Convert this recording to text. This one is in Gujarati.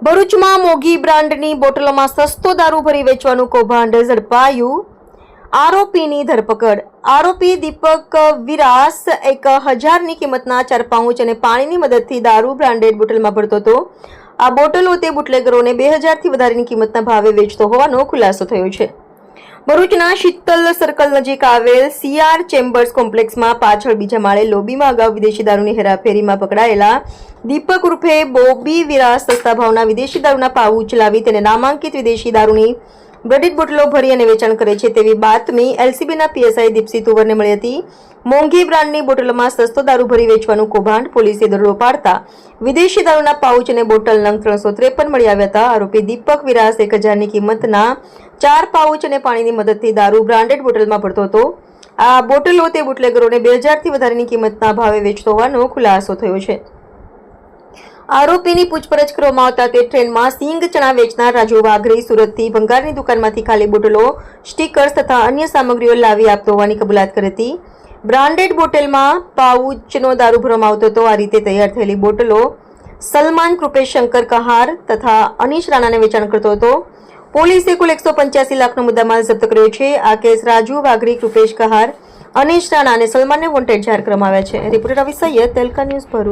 ભરૂચમાં મોંઘી બ્રાન્ડની બોટલોમાં સસ્તો દારૂ ભરી વેચવાનું કૌભાંડ ઝડપાયું. આરોપીની ધરપકડ. આરોપી દીપક વિરાસ 1000ની કિંમતના 4 પાઉચ અને પાણીની મદદથી દારૂ બ્રાન્ડેડ બોટલમાં ભરતો હતો. આ બોટલો તે બુટલેગરોને 2000થી વધારેની કિંમતના ભાવે વેચતો હોવાનો ખુલાસો થયો છે. ભરૂચના શીતલ સર્કલ નજીક આવેલ CR ચેમ્બર્સ કોમ્પ્લેક્સમાં પાછળ બીજા માળે લોબીમાં અગાઉ વિદેશી દારૂની હેરાફેરીમાં પકડાયેલા દીપક ઉર્ફે બોબી વિરાસ સસ્તા ભાવના વિદેશી દારૂના પાઉચ લાવી તેને નામાંકિત વિદેશી દારૂની બ્રાન્ડેડ બોટલો ભરી અને વેચાણ કરે છે તેવી બાતમી LCBના PSI દીપસિંહ તુવરને મળી હતી. મોંઘી બ્રાન્ડની બોટલોમાં સસ્તો દારૂ ભરી વેચવાનું કૌભાંડ પોલીસે દરોડો પાડતા વિદેશી દારૂના પાઉચ અને બોટલ નંગ 353 મળી આવ્યા હતા. આરોપી દીપક વિરાસ 1000ની કિંમતના 4 પાઉચ અને પાણીની મદદથી દારૂ બ્રાન્ડેડ બોટલમાં ભરતો હતો. આ બોટલો તે બુટલેગરોને 2000થી વધારેની કિંમતના ભાવે વેચતો હોવાનો ખુલાસો થયો છે. આરોપીની પૂછપરછ કરવામાં આવતા તે ટ્રેનમાં સિંગ ચણા વેચનાર રાજુ વાઘરી સુરતથી ભંગારની દુકાનમાંથી ખાલી બોટલો, સ્ટીકર્સ તથા અન્ય સામગ્રીઓ લાવી આપતો હોવાની કબૂલાત કરી હતી. બ્રાન્ડેડ બોટલમાં પાઉચનો દારૂ ભરવામાં આવતો હતો. આ રીતે તૈયાર થયેલી બોટલો સલમાન કૃપેશ શંકર કહાર તથા અનીશ રાણાને વેચાણ કરતો હતો. પોલીસે કુલ 185 લાખનો મુદ્દામાલ જપ્ત કર્યો છે. આ કેસ રાજુ વાઘરી, કૃપેશ કહાર, અનીશ રાણા અને સલમાનને વોન્ટેડ જાહેર કરવામાં આવ્યા છે. રિપોર્ટર રવિ સૈયદ, તહેલકા ન્યૂઝ ભરૂચ.